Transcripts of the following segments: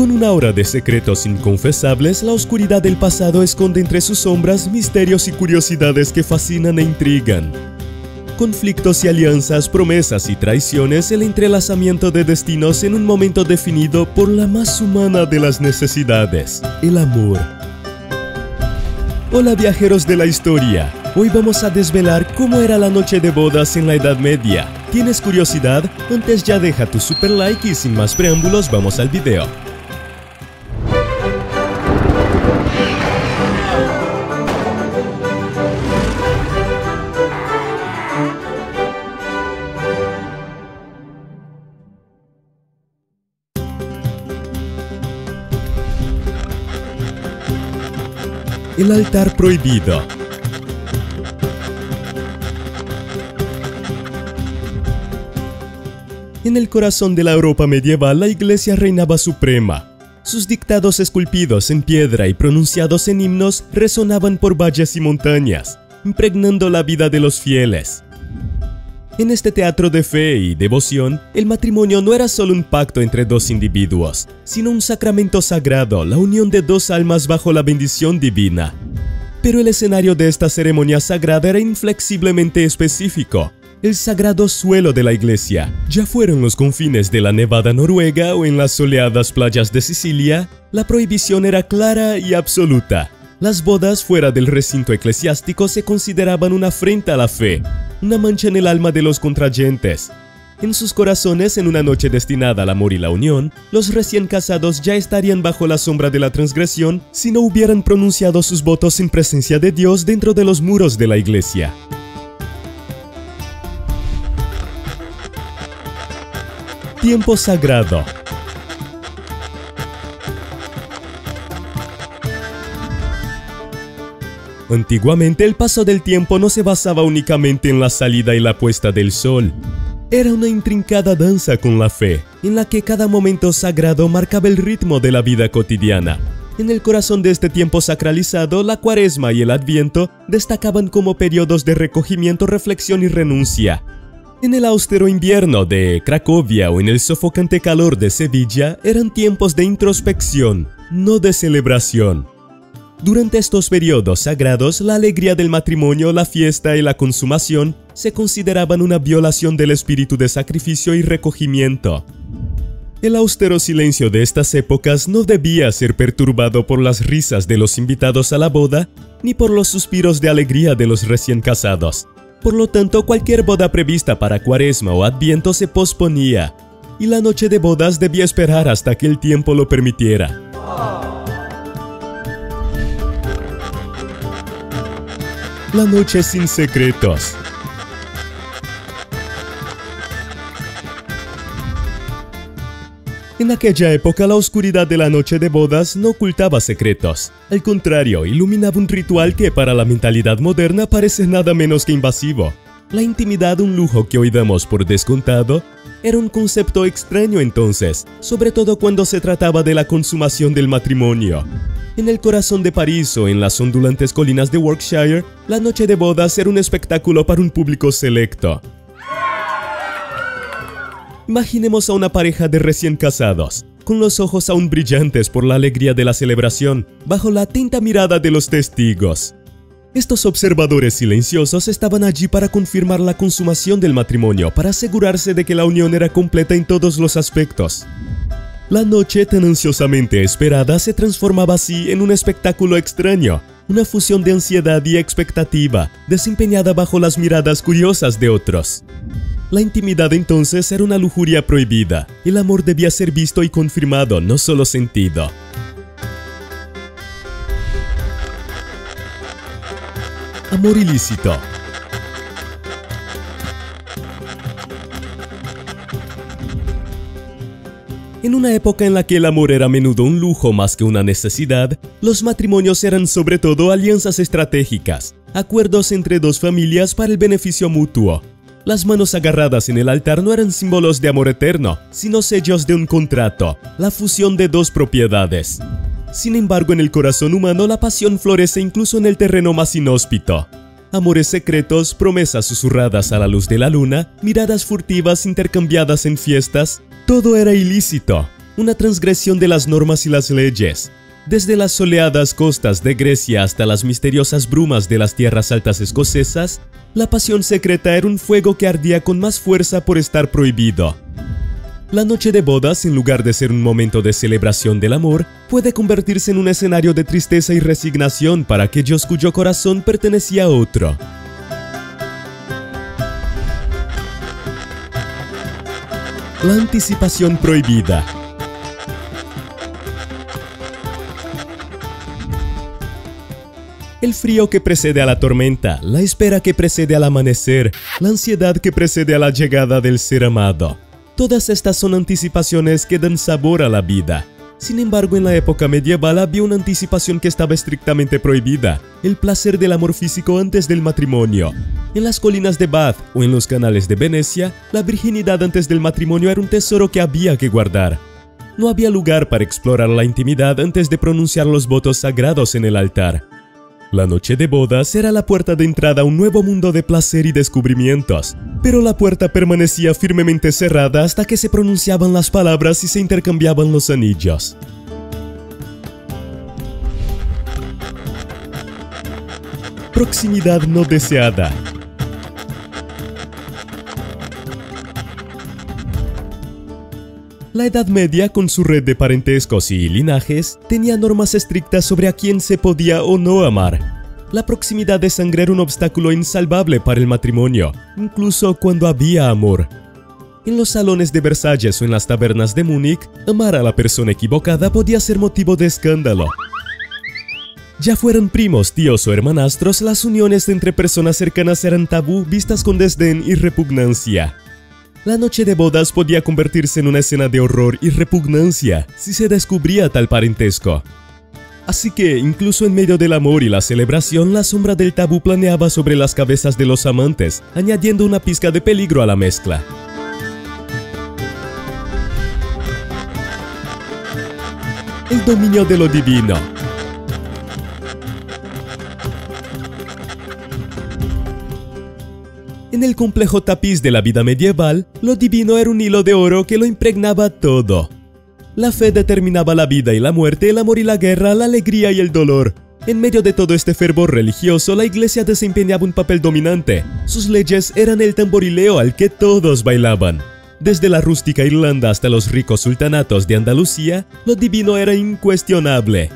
Con una aura de secretos inconfesables, la oscuridad del pasado esconde entre sus sombras misterios y curiosidades que fascinan e intrigan. Conflictos y alianzas, promesas y traiciones, el entrelazamiento de destinos en un momento definido por la más humana de las necesidades, el amor. Hola viajeros de la historia, hoy vamos a desvelar cómo era la noche de bodas en la Edad Media. ¿Tienes curiosidad? Antes ya deja tu super like y sin más preámbulos vamos al video. El altar prohibido. En el corazón de la Europa medieval, la Iglesia reinaba suprema. Sus dictados esculpidos en piedra y pronunciados en himnos resonaban por valles y montañas, impregnando la vida de los fieles. En este teatro de fe y devoción, el matrimonio no era solo un pacto entre dos individuos, sino un sacramento sagrado, la unión de dos almas bajo la bendición divina. Pero el escenario de esta ceremonia sagrada era inflexiblemente específico: el sagrado suelo de la iglesia. Ya fuera en los confines de la nevada Noruega o en las soleadas playas de Sicilia, la prohibición era clara y absoluta. Las bodas fuera del recinto eclesiástico se consideraban una afrenta a la fe, una mancha en el alma de los contrayentes. En sus corazones, en una noche destinada al amor y la unión, los recién casados ya estarían bajo la sombra de la transgresión si no hubieran pronunciado sus votos en presencia de Dios dentro de los muros de la iglesia. Tiempo sagrado. Antiguamente, el paso del tiempo no se basaba únicamente en la salida y la puesta del sol. Era una intrincada danza con la fe, en la que cada momento sagrado marcaba el ritmo de la vida cotidiana. En el corazón de este tiempo sacralizado, la Cuaresma y el Adviento destacaban como periodos de recogimiento, reflexión y renuncia. En el austero invierno de Cracovia o en el sofocante calor de Sevilla, eran tiempos de introspección, no de celebración. Durante estos periodos sagrados, la alegría del matrimonio, la fiesta y la consumación se consideraban una violación del espíritu de sacrificio y recogimiento. El austero silencio de estas épocas no debía ser perturbado por las risas de los invitados a la boda, ni por los suspiros de alegría de los recién casados. Por lo tanto, cualquier boda prevista para Cuaresma o Adviento se posponía, y la noche de bodas debía esperar hasta que el tiempo lo permitiera. La noche sin secretos. En aquella época, la oscuridad de la noche de bodas no ocultaba secretos. Al contrario, iluminaba un ritual que para la mentalidad moderna parece nada menos que invasivo. La intimidad, un lujo que hoy damos por descontado, era un concepto extraño entonces, sobre todo cuando se trataba de la consumación del matrimonio. En el corazón de París o en las ondulantes colinas de Yorkshire, la noche de bodas era un espectáculo para un público selecto. Imaginemos a una pareja de recién casados, con los ojos aún brillantes por la alegría de la celebración, bajo la atenta mirada de los testigos. Estos observadores silenciosos estaban allí para confirmar la consumación del matrimonio, para asegurarse de que la unión era completa en todos los aspectos. La noche tan ansiosamente esperada se transformaba así en un espectáculo extraño, una fusión de ansiedad y expectativa, desempeñada bajo las miradas curiosas de otros. La intimidad entonces era una lujuria prohibida. El amor debía ser visto y confirmado, no solo sentido. Amor ilícito. En una época en la que el amor era a menudo un lujo más que una necesidad, los matrimonios eran sobre todo alianzas estratégicas, acuerdos entre dos familias para el beneficio mutuo. Las manos agarradas en el altar no eran símbolos de amor eterno, sino sellos de un contrato, la fusión de dos propiedades. Sin embargo, en el corazón humano la pasión florece incluso en el terreno más inhóspito. Amores secretos, promesas susurradas a la luz de la luna, miradas furtivas intercambiadas en fiestas, todo era ilícito. una transgresión de las normas y las leyes. Desde las soleadas costas de Grecia hasta las misteriosas brumas de las tierras altas escocesas, la pasión secreta era un fuego que ardía con más fuerza por estar prohibido. La noche de bodas, en lugar de ser un momento de celebración del amor, puede convertirse en un escenario de tristeza y resignación para aquellos cuyo corazón pertenecía a otro. La anticipación prohibida. El frío que precede a la tormenta, la espera que precede al amanecer, la ansiedad que precede a la llegada del ser amado. Todas estas son anticipaciones que dan sabor a la vida. Sin embargo, en la época medieval había una anticipación que estaba estrictamente prohibida: el placer del amor físico antes del matrimonio. En las colinas de Bath o en los canales de Venecia, la virginidad antes del matrimonio era un tesoro que había que guardar. No había lugar para explorar la intimidad antes de pronunciar los votos sagrados en el altar. La noche de bodas era la puerta de entrada a un nuevo mundo de placer y descubrimientos, pero la puerta permanecía firmemente cerrada hasta que se pronunciaban las palabras y se intercambiaban los anillos. Proximidad no deseada. La Edad Media, con su red de parentescos y linajes, tenía normas estrictas sobre a quién se podía o no amar. La proximidad de sangre era un obstáculo insalvable para el matrimonio, incluso cuando había amor. En los salones de Versalles o en las tabernas de Múnich, amar a la persona equivocada podía ser motivo de escándalo. Ya fueran primos, tíos o hermanastros, las uniones entre personas cercanas eran tabú, vistas con desdén y repugnancia. La noche de bodas podía convertirse en una escena de horror y repugnancia si se descubría tal parentesco. Así que, incluso en medio del amor y la celebración, la sombra del tabú planeaba sobre las cabezas de los amantes, añadiendo una pizca de peligro a la mezcla. El dominio de lo divino. En el complejo tapiz de la vida medieval, lo divino era un hilo de oro que lo impregnaba todo. La fe determinaba la vida y la muerte, el amor y la guerra, la alegría y el dolor. En medio de todo este fervor religioso, la iglesia desempeñaba un papel dominante. Sus leyes eran el tamborileo al que todos bailaban. Desde la rústica Irlanda hasta los ricos sultanatos de Andalucía, lo divino era incuestionable.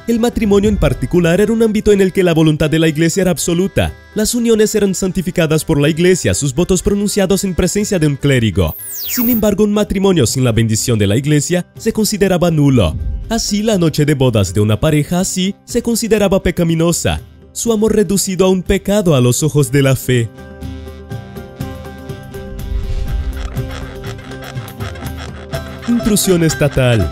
El matrimonio en particular era un ámbito en el que la voluntad de la iglesia era absoluta. Las uniones eran santificadas por la iglesia, sus votos pronunciados en presencia de un clérigo. Sin embargo, un matrimonio sin la bendición de la iglesia se consideraba nulo. Así, la noche de bodas de una pareja así se consideraba pecaminosa, su amor reducido a un pecado a los ojos de la fe. Intrusión estatal.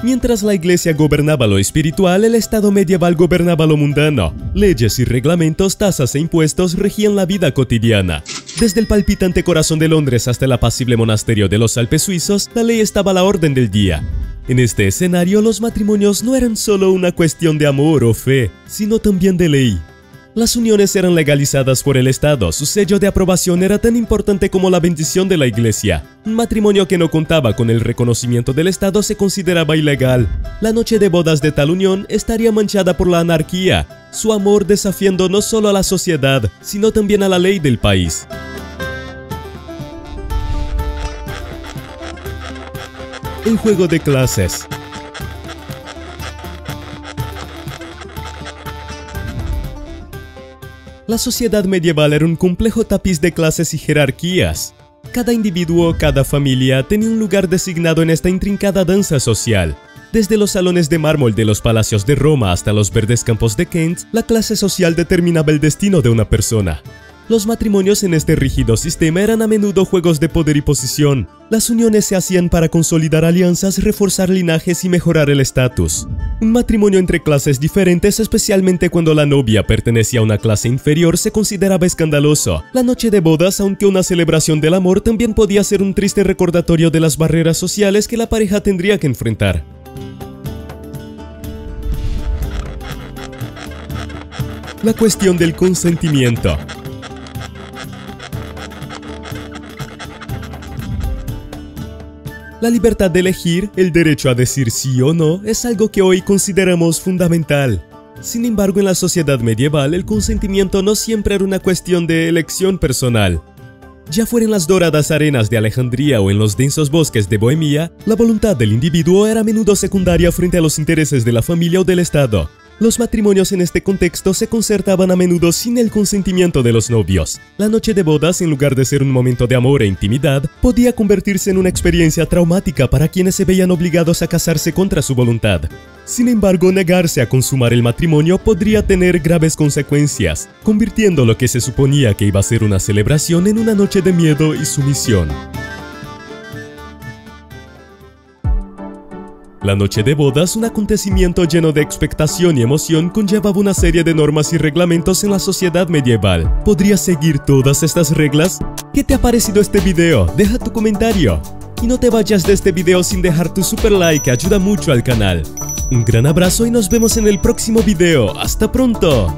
Mientras la iglesia gobernaba lo espiritual, el Estado medieval gobernaba lo mundano. Leyes y reglamentos, tasas e impuestos regían la vida cotidiana. Desde el palpitante corazón de Londres hasta el apacible monasterio de los Alpes suizos, la ley estaba a la orden del día. En este escenario, los matrimonios no eran solo una cuestión de amor o fe, sino también de ley. Las uniones eran legalizadas por el Estado, su sello de aprobación era tan importante como la bendición de la iglesia. Un matrimonio que no contaba con el reconocimiento del Estado se consideraba ilegal. La noche de bodas de tal unión estaría manchada por la anarquía, su amor desafiando no solo a la sociedad, sino también a la ley del país. El juego de clases. La sociedad medieval era un complejo tapiz de clases y jerarquías. Cada individuo, cada familia tenía un lugar designado en esta intrincada danza social. Desde los salones de mármol de los palacios de Roma hasta los verdes campos de Kent, la clase social determinaba el destino de una persona. Los matrimonios en este rígido sistema eran a menudo juegos de poder y posición. Las uniones se hacían para consolidar alianzas, reforzar linajes y mejorar el estatus. Un matrimonio entre clases diferentes, especialmente cuando la novia pertenecía a una clase inferior, se consideraba escandaloso. La noche de bodas, aunque una celebración del amor, también podía ser un triste recordatorio de las barreras sociales que la pareja tendría que enfrentar. La cuestión del consentimiento. La libertad de elegir, el derecho a decir sí o no, es algo que hoy consideramos fundamental. Sin embargo, en la sociedad medieval, el consentimiento no siempre era una cuestión de elección personal. Ya fuera en las doradas arenas de Alejandría o en los densos bosques de Bohemia, la voluntad del individuo era a menudo secundaria frente a los intereses de la familia o del Estado. Los matrimonios en este contexto se concertaban a menudo sin el consentimiento de los novios. La noche de bodas, en lugar de ser un momento de amor e intimidad, podía convertirse en una experiencia traumática para quienes se veían obligados a casarse contra su voluntad. Sin embargo, negarse a consumar el matrimonio podría tener graves consecuencias, convirtiendo lo que se suponía que iba a ser una celebración en una noche de miedo y sumisión. La noche de bodas, un acontecimiento lleno de expectación y emoción, conllevaba una serie de normas y reglamentos en la sociedad medieval. ¿Podrías seguir todas estas reglas? ¿Qué te ha parecido este video? Deja tu comentario. Y no te vayas de este video sin dejar tu super like, que ayuda mucho al canal. Un gran abrazo y nos vemos en el próximo video. ¡Hasta pronto!